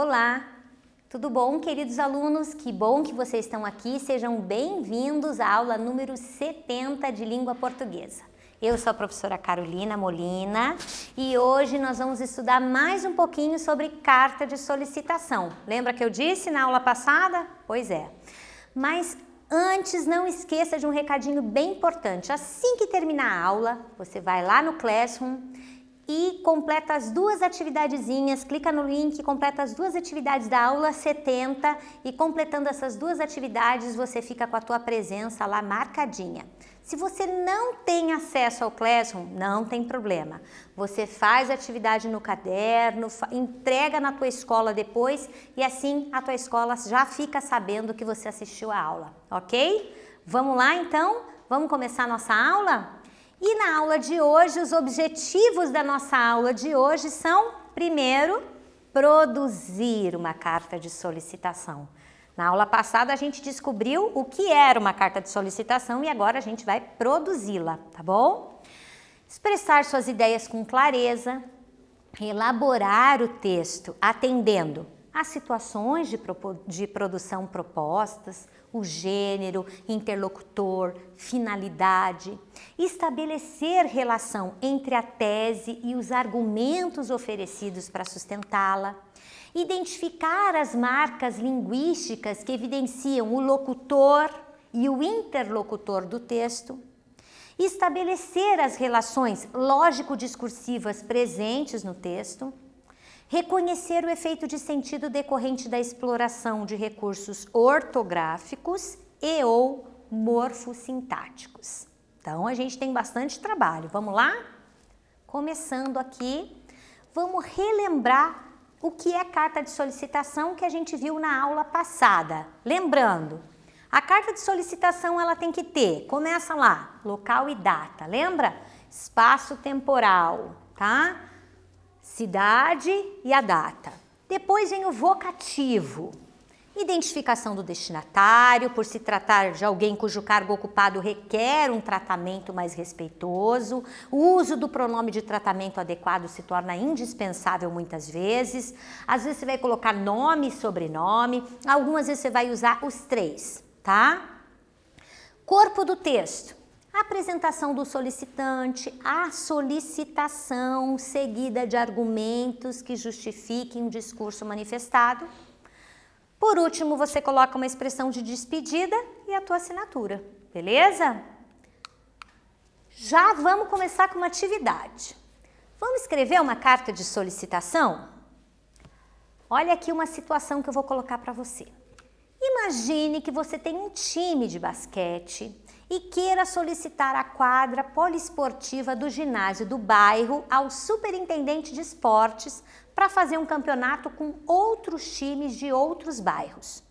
Olá, tudo bom, queridos alunos? Que bom que vocês estão aqui. Sejam bem-vindos à aula número 70 de Língua Portuguesa. Eu sou a professora Carolina Molina e hoje nós vamos estudar mais um pouquinho sobre carta de solicitação. Lembra que eu disse na aula passada? Pois é. Mas antes, não esqueça de um recadinho bem importante. Assim que terminar a aula, você vai lá no Classroom e completa as duas atividadezinhas, clica no link, completa as duas atividades da aula 70 e completando essas duas atividades você fica com a tua presença lá marcadinha. Se você não tem acesso ao Classroom, não tem problema. Você faz a atividade no caderno, entrega na tua escola depois e assim a tua escola já fica sabendo que você assistiu a aula, ok? Vamos lá então? Vamos começar a nossa aula? E na aula de hoje, os objetivos da nossa aula de hoje são, primeiro, produzir uma carta de solicitação. Na aula passada a gente descobriu o que era uma carta de solicitação e agora a gente vai produzi-la, tá bom? Expressar suas ideias com clareza, elaborar o texto atendendo às situações de produção propostas, o gênero, interlocutor, finalidade, estabelecer relação entre a tese e os argumentos oferecidos para sustentá-la, identificar as marcas linguísticas que evidenciam o locutor e o interlocutor do texto, estabelecer as relações lógico-discursivas presentes no texto, reconhecer o efeito de sentido decorrente da exploração de recursos ortográficos e ou morfossintáticos. Então, a gente tem bastante trabalho. Vamos lá? Começando aqui, vamos relembrar o que é carta de solicitação que a gente viu na aula passada. Lembrando, a carta de solicitação ela tem que ter, começa lá, local e data, lembra? Espaço temporal, tá? Cidade e a data. Depois vem o vocativo. Identificação do destinatário, por se tratar de alguém cujo cargo ocupado requer um tratamento mais respeitoso. O uso do pronome de tratamento adequado se torna indispensável muitas vezes. Às vezes você vai colocar nome e sobrenome. Algumas vezes você vai usar os três, tá? Corpo do texto. A apresentação do solicitante, a solicitação seguida de argumentos que justifiquem o discurso manifestado. Por último, você coloca uma expressão de despedida e a tua assinatura, beleza? Já vamos começar com uma atividade. Vamos escrever uma carta de solicitação? Olha aqui uma situação que eu vou colocar para você. Imagine que você tem um time de basquete e queira solicitar a quadra poliesportiva do ginásio do bairro ao superintendente de esportes para fazer um campeonato com outros times de outros bairros.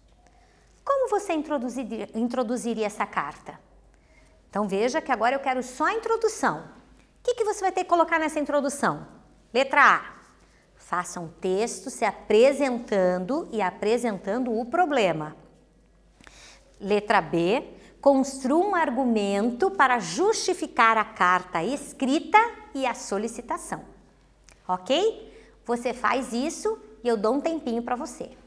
Como você introduziria essa carta? Então veja que agora eu quero só a introdução. O que você vai ter que colocar nessa introdução? Letra A. Faça um texto se apresentando e apresentando o problema. Letra B. Construa um argumento para justificar a carta escrita e a solicitação. Ok? Você faz isso e eu dou um tempinho para você.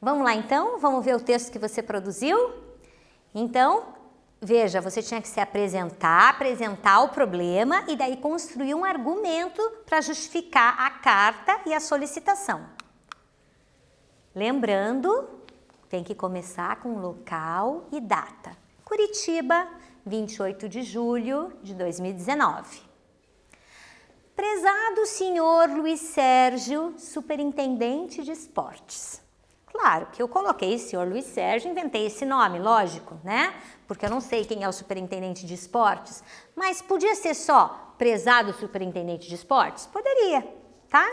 Vamos lá então? Vamos ver o texto que você produziu? Então, veja, você tinha que se apresentar o problema e daí construir um argumento para justificar a carta e a solicitação. Lembrando, tem que começar com local e data. Curitiba, 28 de julho de 2019. Prezado senhor Luiz Sérgio, superintendente de esportes. Claro que eu coloquei senhor Luiz Sérgio, inventei esse nome, lógico, né? Porque eu não sei quem é o superintendente de esportes, mas podia ser só prezado superintendente de esportes? Poderia, tá?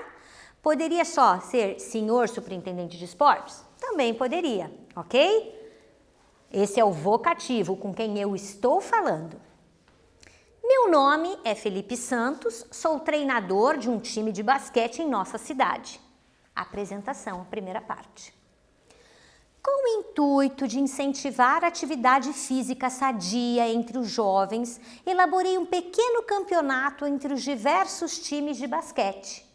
Poderia só ser senhor superintendente de esportes? Também poderia, ok? Esse é o vocativo com quem eu estou falando. Meu nome é Felipe Santos, sou treinador de um time de basquete em nossa cidade. Apresentação, primeira parte. Com o intuito de incentivar a atividade física sadia entre os jovens, elaborei um pequeno campeonato entre os diversos times de basquete.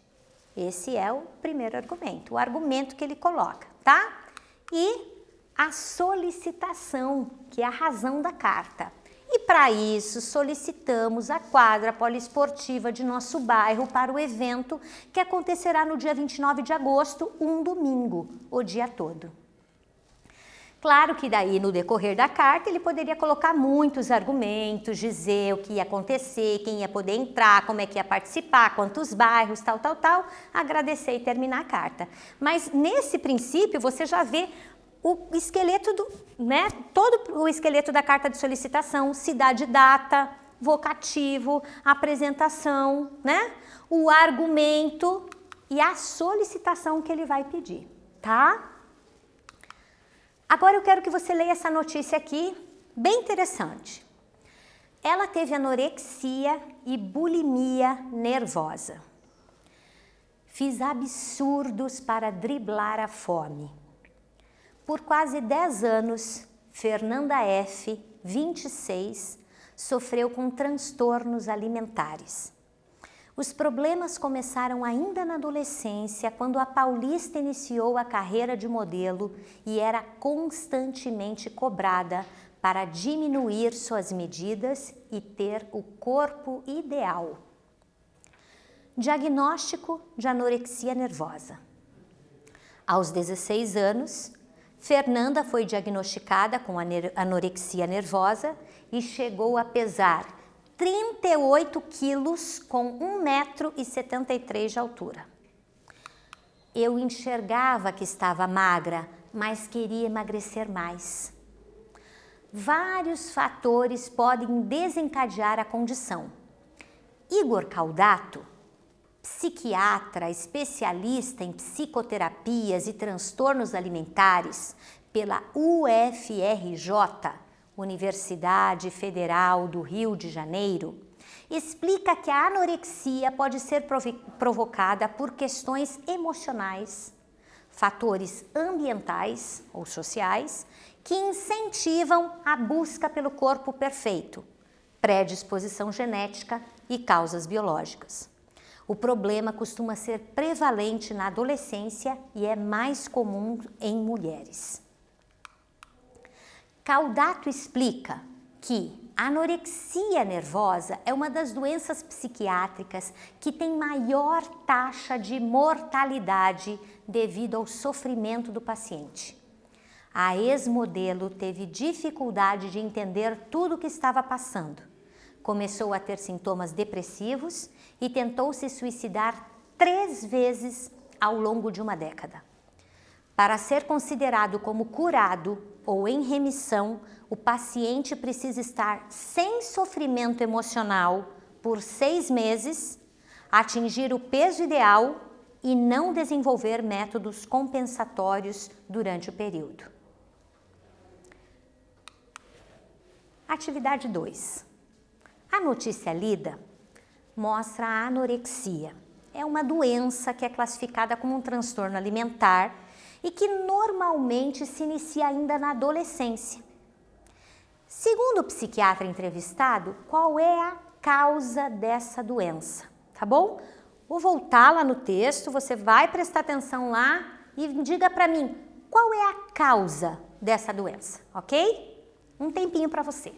Esse é o primeiro argumento, o argumento que ele coloca, tá? E a solicitação, que é a razão da carta. E para isso solicitamos a quadra poliesportiva de nosso bairro para o evento que acontecerá no dia 29 de agosto, um domingo, o dia todo. Claro que daí no decorrer da carta ele poderia colocar muitos argumentos, dizer o que ia acontecer, quem ia poder entrar, como é que ia participar, quantos bairros, tal, agradecer e terminar a carta. Mas nesse princípio você já vê o esqueleto todo o esqueleto da carta de solicitação, cidade e data, vocativo, apresentação, né? O argumento e a solicitação que ele vai pedir, tá? Agora eu quero que você leia essa notícia aqui, bem interessante. Ela teve anorexia e bulimia nervosa. Fiz absurdos para driblar a fome. Por quase 10 anos, Fernanda F., 26, sofreu com transtornos alimentares. Os problemas começaram ainda na adolescência, quando a paulista iniciou a carreira de modelo e era constantemente cobrada para diminuir suas medidas e ter o corpo ideal. Diagnóstico de anorexia nervosa. Aos 16 anos, Fernanda foi diagnosticada com anorexia nervosa e chegou a pesar 38 quilos com 1,73 m de altura. Eu enxergava que estava magra, mas queria emagrecer mais. Vários fatores podem desencadear a condição. Igor Caldato, psiquiatra especialista em psicoterapias e transtornos alimentares pela UFRJ, Universidade Federal do Rio de Janeiro, explica que a anorexia pode ser provocada por questões emocionais, fatores ambientais ou sociais que incentivam a busca pelo corpo perfeito, predisposição genética e causas biológicas. O problema costuma ser prevalente na adolescência e é mais comum em mulheres. Caldato explica que a anorexia nervosa é uma das doenças psiquiátricas que tem maior taxa de mortalidade devido ao sofrimento do paciente. A ex-modelo teve dificuldade de entender tudo o que estava passando. Começou a ter sintomas depressivos e tentou se suicidar 3 vezes ao longo de uma década. Para ser considerado como curado ou em remissão, o paciente precisa estar sem sofrimento emocional por 6 meses, atingir o peso ideal e não desenvolver métodos compensatórios durante o período. Atividade 2. A notícia lida mostra a anorexia. É uma doença que é classificada como um transtorno alimentar e que normalmente se inicia ainda na adolescência. Segundo o psiquiatra entrevistado, qual é a causa dessa doença? Tá bom? Vou voltar lá no texto, você vai prestar atenção lá e diga para mim qual é a causa dessa doença, ok? Um tempinho para você.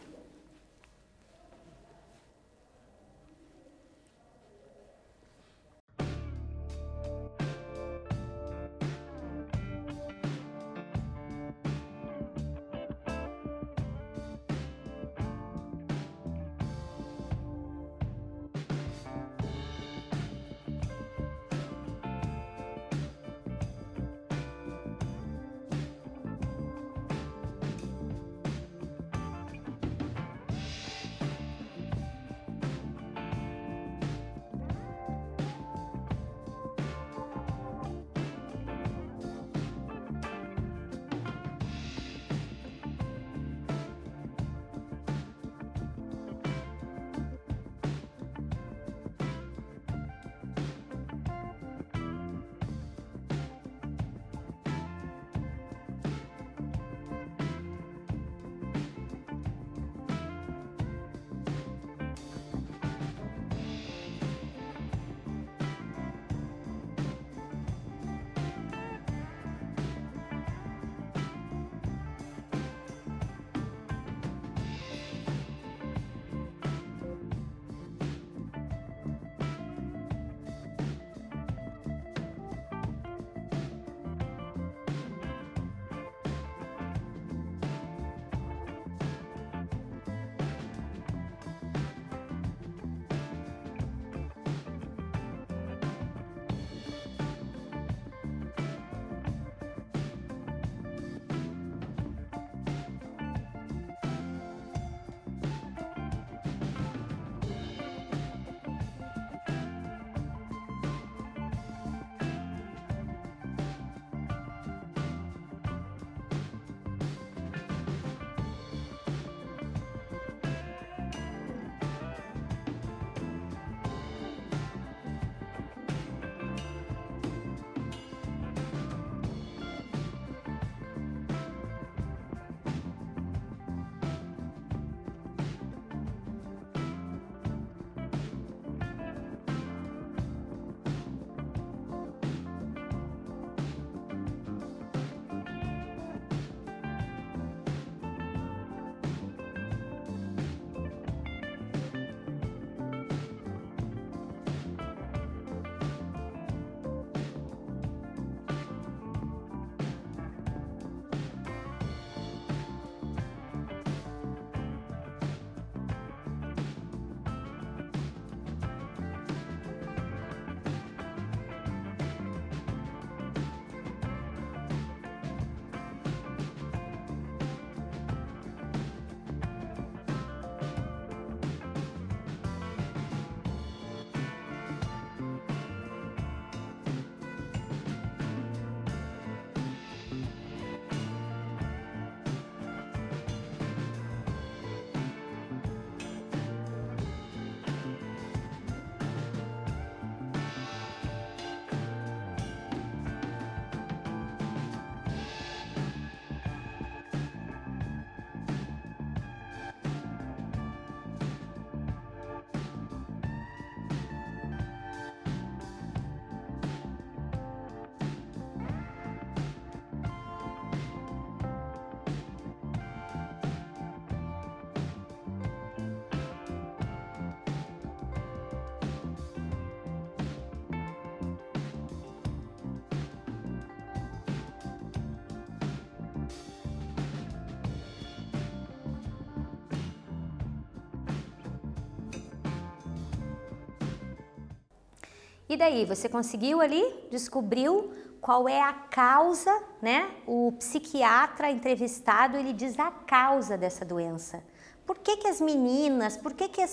E daí, você conseguiu ali? Descobriu qual é a causa, né? O psiquiatra entrevistado, ele diz a causa dessa doença. Por que que as meninas, por que que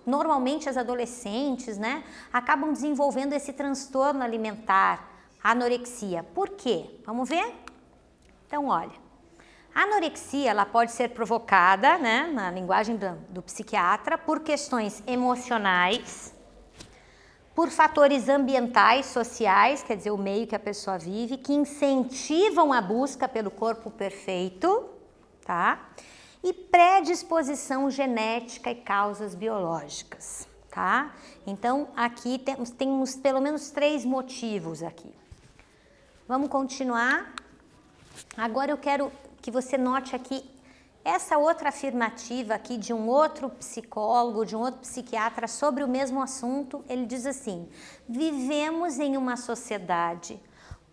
normalmente as adolescentes, né, acabam desenvolvendo esse transtorno alimentar, a anorexia? Por quê? Vamos ver? Então, olha, a anorexia, ela pode ser provocada, né, na linguagem do psiquiatra, por questões emocionais, por fatores ambientais, sociais, quer dizer, o meio que a pessoa vive, que incentivam a busca pelo corpo perfeito, tá? E predisposição genética e causas biológicas, tá? Então, aqui temos pelo menos 3 motivos aqui. Vamos continuar. Agora eu quero que você note aqui essa outra afirmativa aqui de um outro psicólogo, de um outro psiquiatra sobre o mesmo assunto. Ele diz assim: vivemos em uma sociedade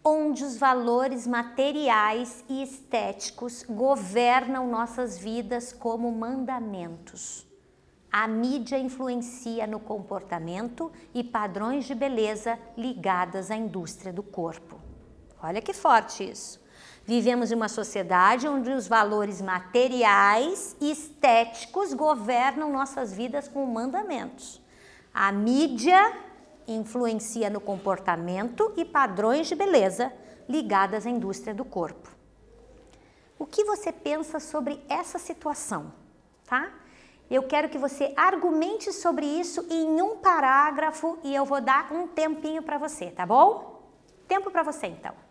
onde os valores materiais e estéticos governam nossas vidas como mandamentos. A mídia influencia no comportamento e padrões de beleza ligadas à indústria do corpo. Olha que forte isso. Vivemos em uma sociedade onde os valores materiais e estéticos governam nossas vidas como mandamentos. A mídia influencia no comportamento e padrões de beleza ligadas à indústria do corpo. O que você pensa sobre essa situação, tá? Eu quero que você argumente sobre isso em um parágrafo e eu vou dar um tempinho para você, tá bom? Tempo para você, então.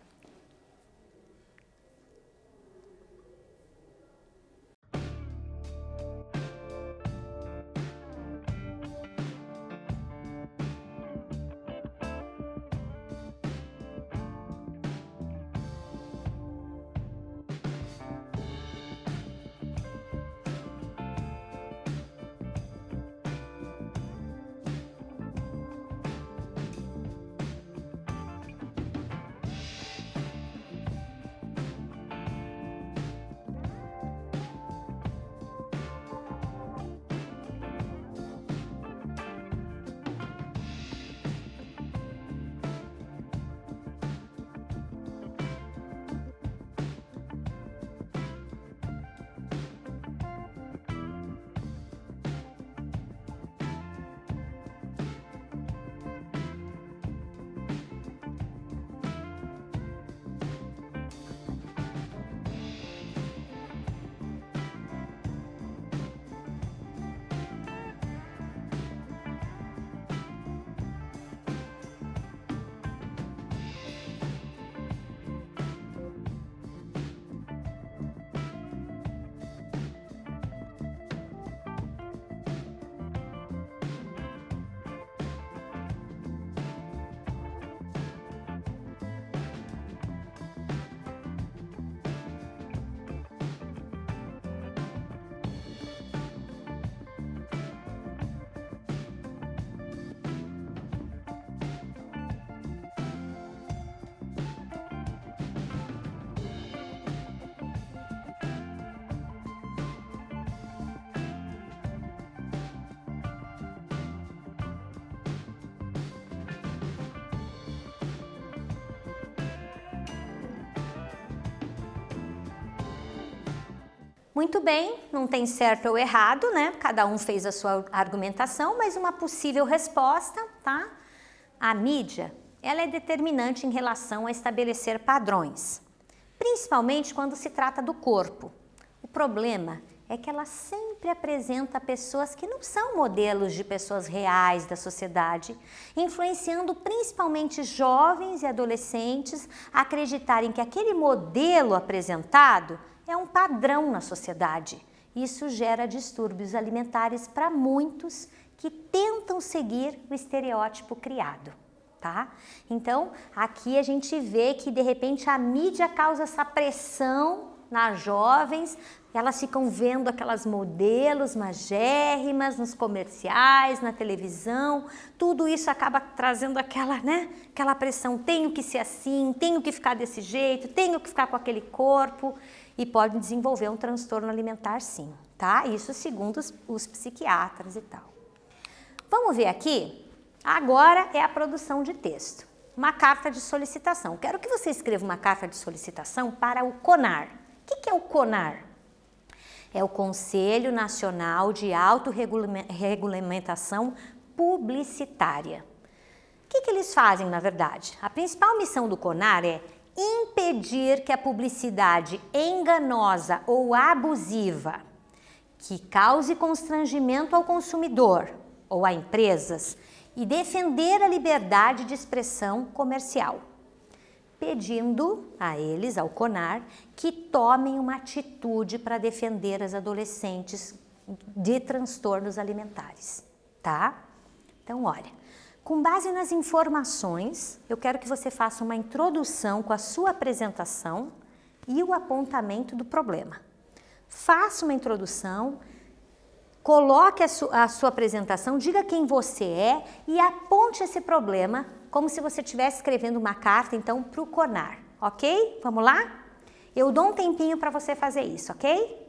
Muito bem, não tem certo ou errado, né? Cada um fez a sua argumentação, mas uma possível resposta, tá? A mídia, ela é determinante em relação a estabelecer padrões, principalmente quando se trata do corpo. O problema é que ela sempre apresenta pessoas que não são modelos de pessoas reais da sociedade, influenciando principalmente jovens e adolescentes a acreditarem que aquele modelo apresentado é um padrão na sociedade. Isso gera distúrbios alimentares para muitos que tentam seguir o estereótipo criado, tá? Então, aqui a gente vê que de repente a mídia causa essa pressão nas jovens, elas ficam vendo aquelas modelos magérrimas nos comerciais, na televisão, tudo isso acaba trazendo aquela, né, aquela pressão, tenho que ser assim, tenho que ficar desse jeito, tenho que ficar com aquele corpo, e pode desenvolver um transtorno alimentar sim, tá? Isso segundo os psiquiatras e tal. Vamos ver aqui? Agora é a produção de texto. Uma carta de solicitação. Quero que você escreva uma carta de solicitação para o CONAR. O que é o CONAR? É o Conselho Nacional de Autorregulamentação Publicitária. O que eles fazem, na verdade? A principal missão do CONAR é impedir que a publicidade enganosa ou abusiva, que cause constrangimento ao consumidor ou a empresas, e defender a liberdade de expressão comercial, pedindo a eles, ao CONAR, que tomem uma atitude para defender as adolescentes de transtornos alimentares, tá? Então, olha, com base nas informações, eu quero que você faça uma introdução com a sua apresentação e o apontamento do problema. Faça uma introdução, coloque a sua apresentação, diga quem você é e aponte esse problema como se você estivesse escrevendo uma carta, então, para o CONAR, ok? Vamos lá? Eu dou um tempinho para você fazer isso, ok?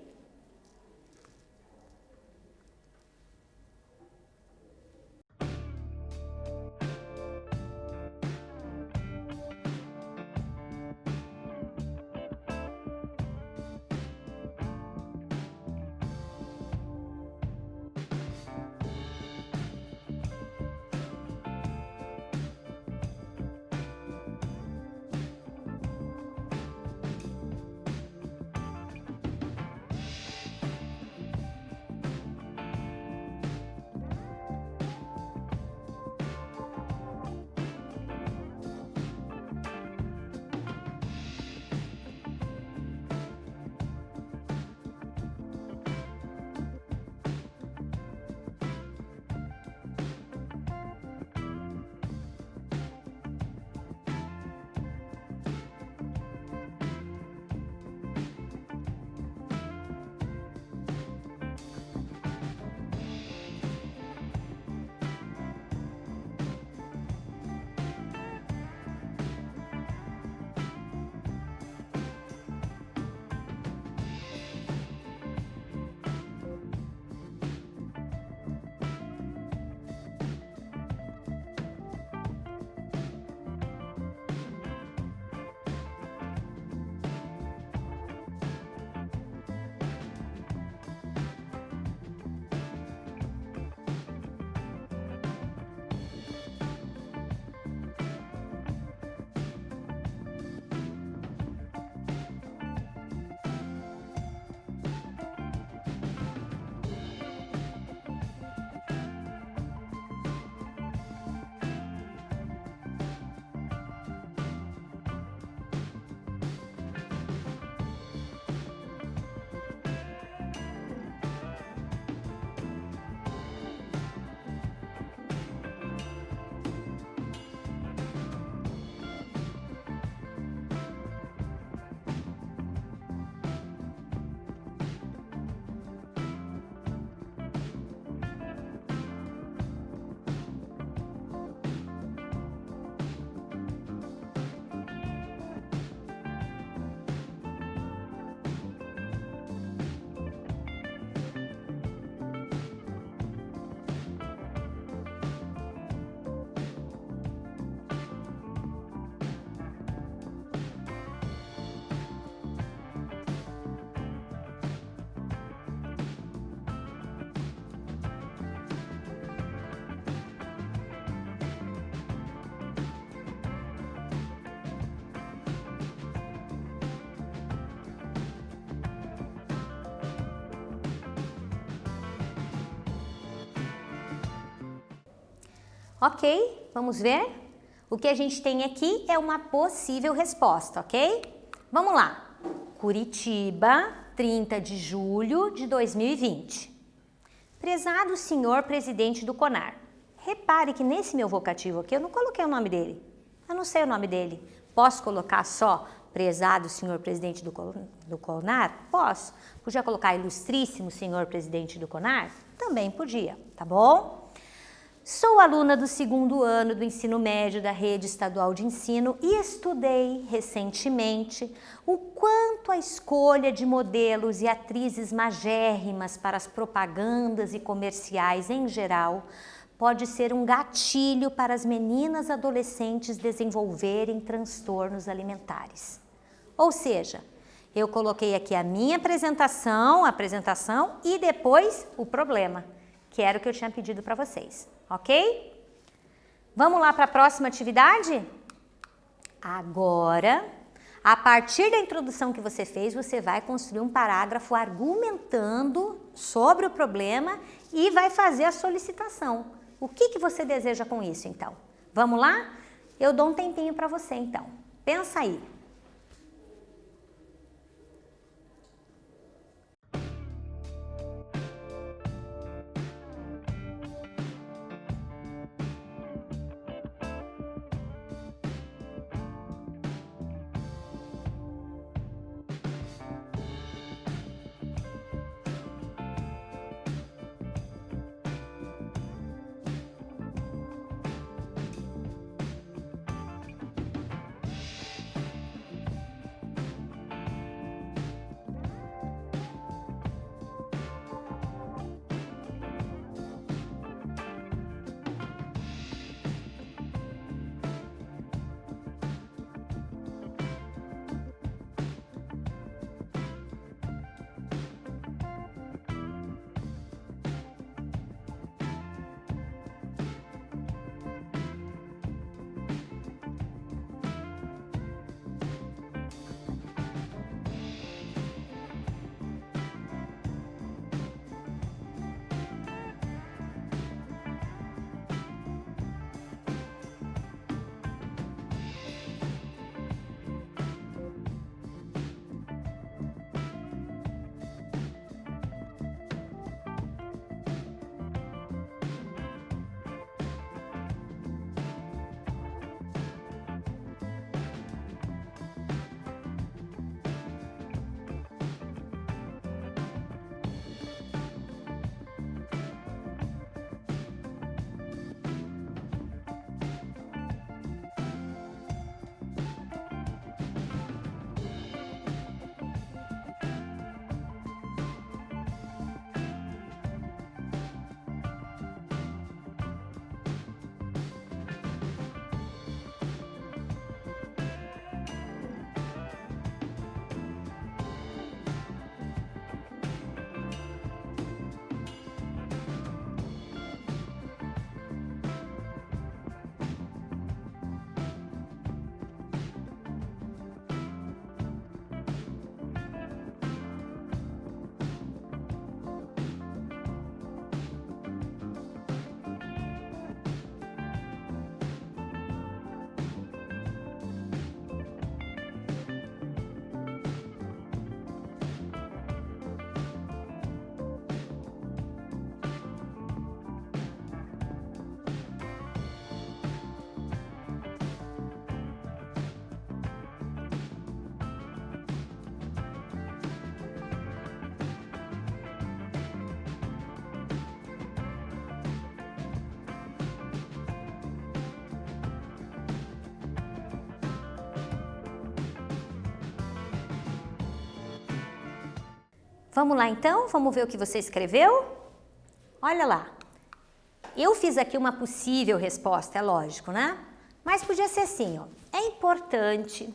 Ok, vamos ver? O que a gente tem aqui é uma possível resposta, ok? Vamos lá. Curitiba, 30 de julho de 2020. Prezado senhor presidente do CONAR. Repare que nesse meu vocativo aqui eu não coloquei o nome dele. Eu não sei o nome dele. Posso colocar só prezado senhor presidente do CONAR? Posso. Podia colocar ilustríssimo senhor presidente do CONAR? Também podia, tá bom? Sou aluna do 2º ano do ensino médio da rede estadual de ensino e estudei recentemente o quanto a escolha de modelos e atrizes magérrimas para as propagandas e comerciais em geral pode ser um gatilho para as meninas adolescentes desenvolverem transtornos alimentares. Ou seja, eu coloquei aqui a minha apresentação e depois o problema, que era o que eu tinha pedido para vocês. Ok? Vamos lá para a próxima atividade? Agora, a partir da introdução que você fez, você vai construir um parágrafo argumentando sobre o problema e vai fazer a solicitação. O que você deseja com isso, então? Vamos lá? Eu dou um tempinho para você, então. Pensa aí. Vamos lá então? Vamos ver o que você escreveu? Olha lá. Eu fiz aqui uma possível resposta, é lógico, né? Mas podia ser assim, ó. É importante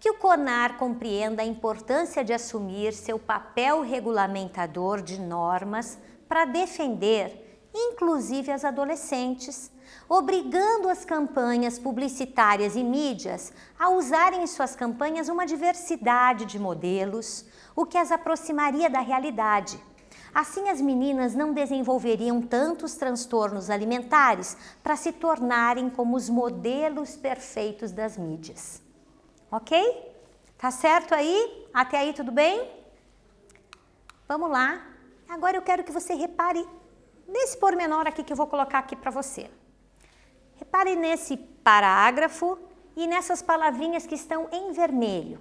que o CONAR compreenda a importância de assumir seu papel regulamentador de normas para defender, inclusive as adolescentes, obrigando as campanhas publicitárias e mídias a usarem em suas campanhas uma diversidade de modelos, o que as aproximaria da realidade. Assim, as meninas não desenvolveriam tantos transtornos alimentares para se tornarem como os modelos perfeitos das mídias. Ok? Tá certo aí? Até aí tudo bem? Vamos lá. Agora eu quero que você repare nesse pormenor aqui que eu vou colocar aqui para você. Repare nesse parágrafo e nessas palavrinhas que estão em vermelho.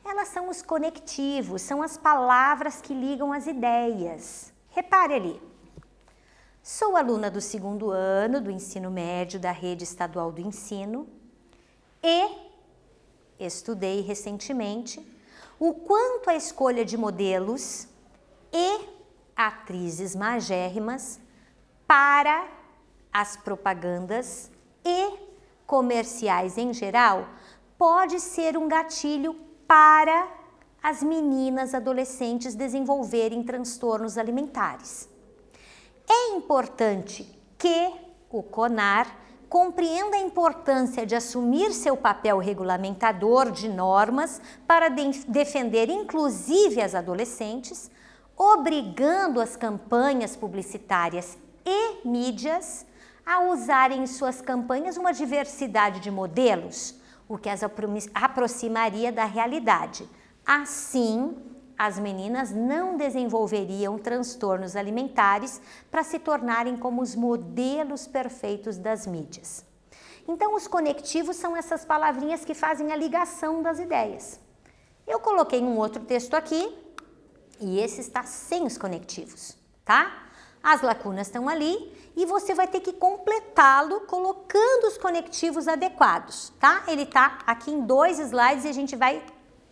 Elas são os conectivos, são as palavras que ligam as ideias. Repare ali. Sou aluna do 2º ano do ensino médio da Rede Estadual do Ensino e estudei recentemente o quanto a escolha de modelos e atrizes magérrimas para as propagandas e comerciais em geral pode ser um gatilho para as meninas adolescentes desenvolverem transtornos alimentares. É importante que o CONAR compreenda a importância de assumir seu papel regulamentador de normas para defender inclusive as adolescentes, obrigando as campanhas publicitárias e mídias a usarem em suas campanhas uma diversidade de modelos, o que as aproximaria da realidade. Assim, as meninas não desenvolveriam transtornos alimentares para se tornarem como os modelos perfeitos das mídias. Então, os conectivos são essas palavrinhas que fazem a ligação das ideias. Eu coloquei um outro texto aqui e esse está sem os conectivos, tá? As lacunas estão ali e você vai ter que completá-lo colocando os conectivos adequados, tá? Ele está aqui em 2 slides e a gente vai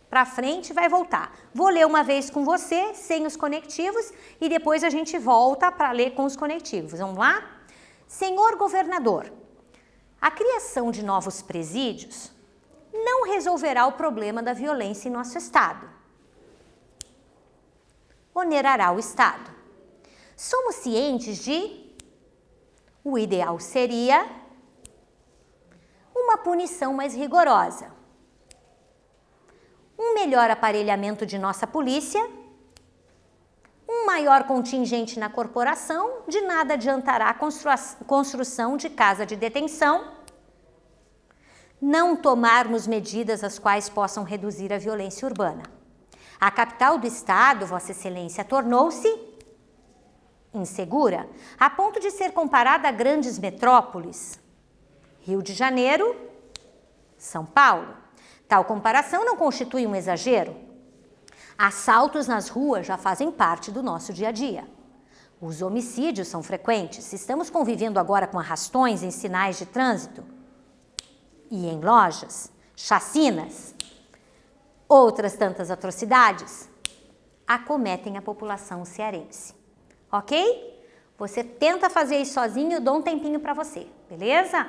para frente e vai voltar. Vou ler uma vez com você, sem os conectivos, e depois a gente volta para ler com os conectivos. Vamos lá? Senhor governador, a criação de novos presídios não resolverá o problema da violência em nosso estado. Onerará o estado. Somos cientes de o ideal seria uma punição mais rigorosa, um melhor aparelhamento de nossa polícia, um maior contingente na corporação, de nada adiantará a construção de casa de detenção, não tomarmos medidas as quais possam reduzir a violência urbana. A capital do estado, Vossa Excelência, tornou-se insegura, a ponto de ser comparada a grandes metrópoles, Rio de Janeiro, São Paulo. Tal comparação não constitui um exagero. Assaltos nas ruas já fazem parte do nosso dia a dia. Os homicídios são frequentes. Estamos convivendo agora com arrastões em sinais de trânsito e em lojas, chacinas, outras tantas atrocidades acometem a população cearense. Ok? Você tenta fazer isso sozinho, eu dou um tempinho para você, beleza?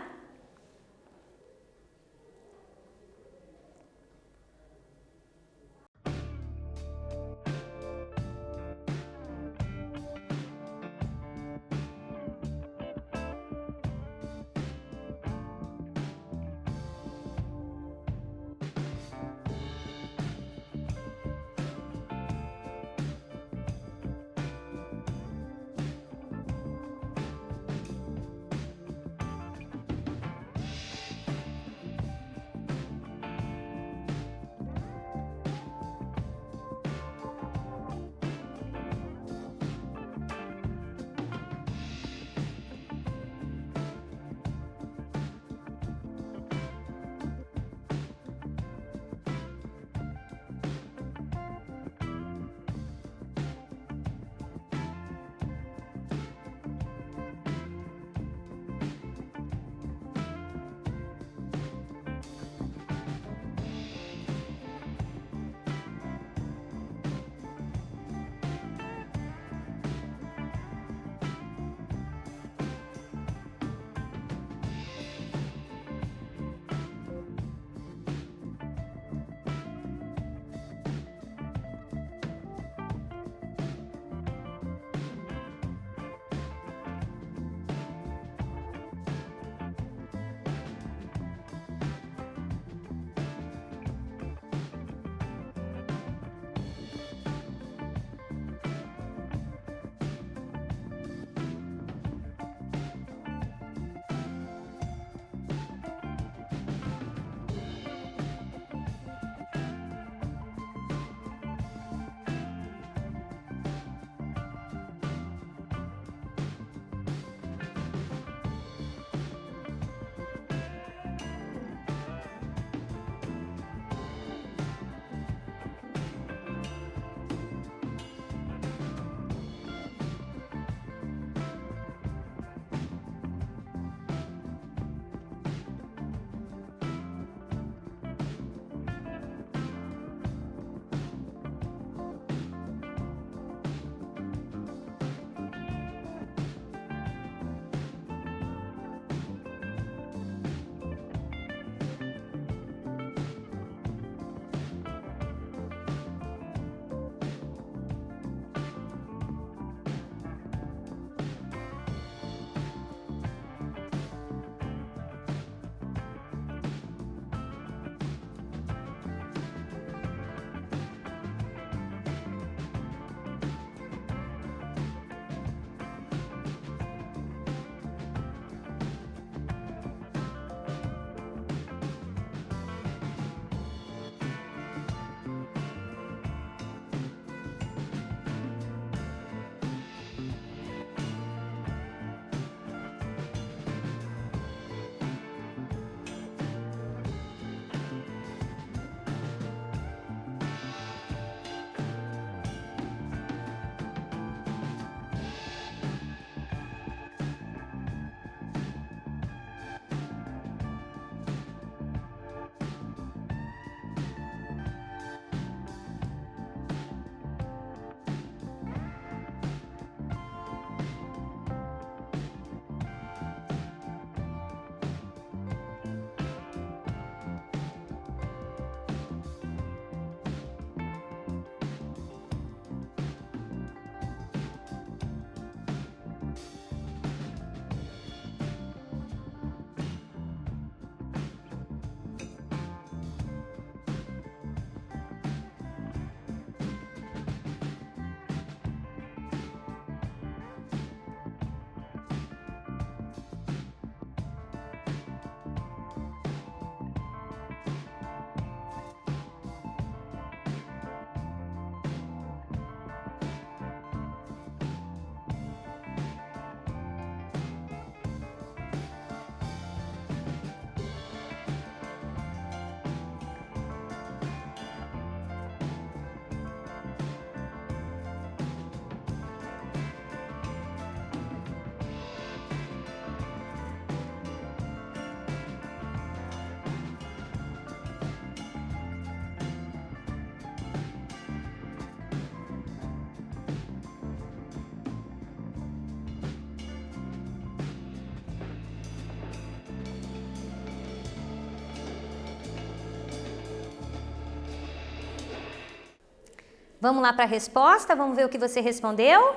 Vamos lá para a resposta, vamos ver o que você respondeu?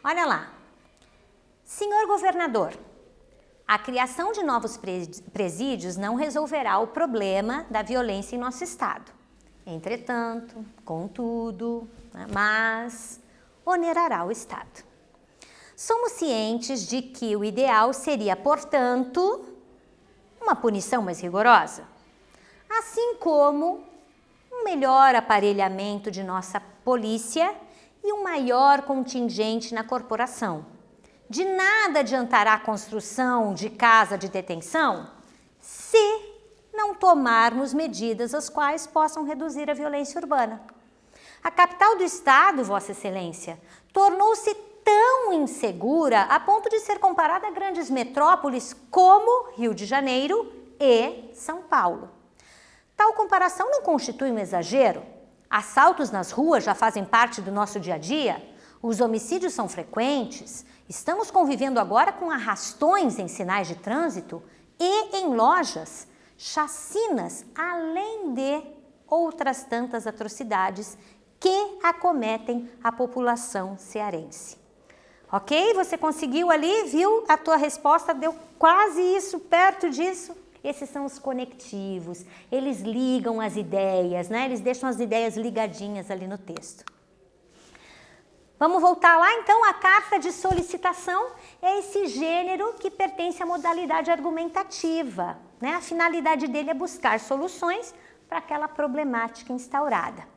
Olha lá. Senhor governador, a criação de novos presídios não resolverá o problema da violência em nosso estado. Entretanto, contudo, mas onerará o estado. Somos cientes de que o ideal seria, portanto, uma punição mais rigorosa, assim como um melhor aparelhamento de nossa polícia e um maior contingente na corporação. De nada adiantará a construção de casa de detenção se não tomarmos medidas as quais possam reduzir a violência urbana. A capital do estado, Vossa Excelência, tornou-se tão insegura a ponto de ser comparada a grandes metrópoles como Rio de Janeiro e São Paulo. Tal comparação não constitui um exagero? Assaltos nas ruas já fazem parte do nosso dia a dia? Os homicídios são frequentes? Estamos convivendo agora com arrastões em sinais de trânsito e em lojas, chacinas, além de outras tantas atrocidades que acometem a população cearense. Ok? Você conseguiu ali, viu? A tua resposta deu quase isso, perto disso. Esses são os conectivos, eles ligam as ideias, né? Eles deixam as ideias ligadinhas ali no texto. Vamos voltar lá então, a carta de solicitação é esse gênero que pertence à modalidade argumentativa, né? A finalidade dele é buscar soluções para aquela problemática instaurada.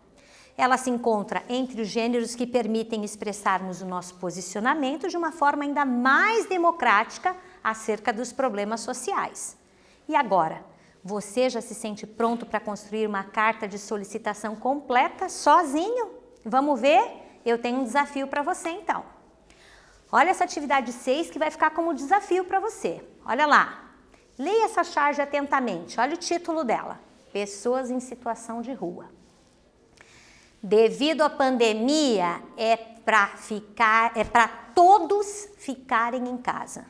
Ela se encontra entre os gêneros que permitem expressarmos o nosso posicionamento de uma forma ainda mais democrática acerca dos problemas sociais. E agora, você já se sente pronto para construir uma carta de solicitação completa sozinho? Vamos ver? Eu tenho um desafio para você então. Olha essa atividade 6 que vai ficar como desafio para você. Olha lá. Leia essa charge atentamente. Olha o título dela. Pessoas em situação de rua. Devido à pandemia, é para todos ficarem em casa.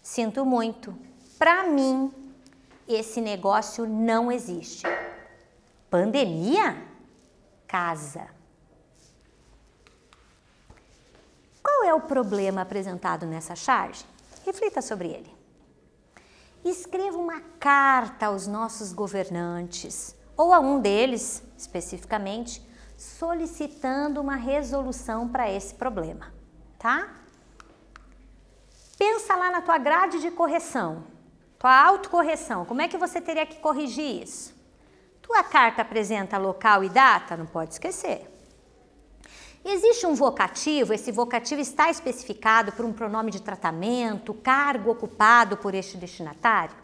Sinto muito. Para mim, esse negócio não existe. Pandemia? Casa. Qual é o problema apresentado nessa charge? Reflita sobre ele. Escreva uma carta aos nossos governantes, ou a um deles, especificamente, solicitando uma resolução para esse problema, tá? Pensa lá na tua grade de correção, tua autocorreção, como é que você teria que corrigir isso? Tua carta apresenta local e data? Não pode esquecer. Existe um vocativo, esse vocativo está especificado por um pronome de tratamento, cargo ocupado por este destinatário?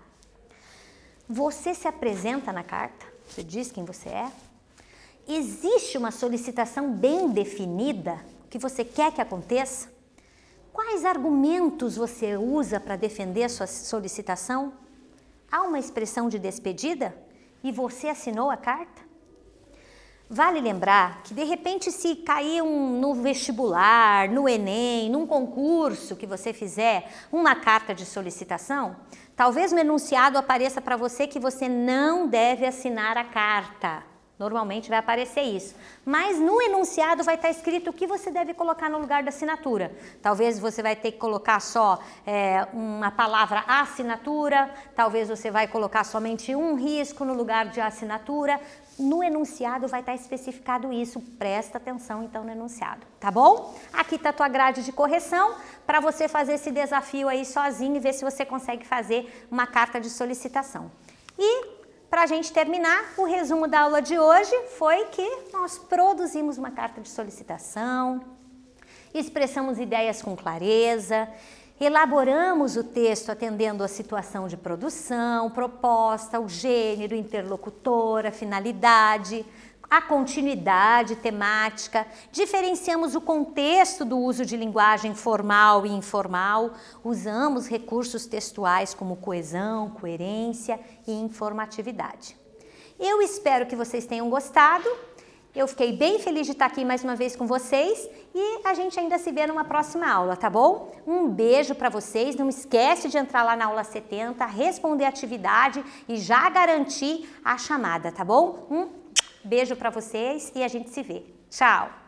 Você se apresenta na carta? Você diz quem você é? Existe uma solicitação bem definida que você quer que aconteça? Quais argumentos você usa para defender a sua solicitação? Há uma expressão de despedida? E você assinou a carta? Vale lembrar que, de repente, se cair no vestibular, no Enem, num concurso que você fizer uma carta de solicitação, talvez no enunciado apareça para você que você não deve assinar a carta. Normalmente vai aparecer isso. Mas no enunciado vai estar escrito o que você deve colocar no lugar da assinatura. Talvez você vai ter que colocar só uma palavra assinatura, talvez você vai colocar somente um risco no lugar de assinatura. No enunciado vai estar especificado isso, presta atenção então no enunciado, tá bom? Aqui está a tua grade de correção para você fazer esse desafio aí sozinho e ver se você consegue fazer uma carta de solicitação. E para a gente terminar, o resumo da aula de hoje foi que nós produzimos uma carta de solicitação, expressamos ideias com clareza, elaboramos o texto atendendo a situação de produção, proposta, o gênero, interlocutor, a finalidade, a continuidade temática, diferenciamos o contexto do uso de linguagem formal e informal, usamos recursos textuais como coesão, coerência e informatividade. Eu espero que vocês tenham gostado. Eu fiquei bem feliz de estar aqui mais uma vez com vocês e a gente ainda se vê numa próxima aula, tá bom? Um beijo para vocês, não esquece de entrar lá na aula 70, responder a atividade e já garantir a chamada, tá bom? Um beijo para vocês e a gente se vê. Tchau!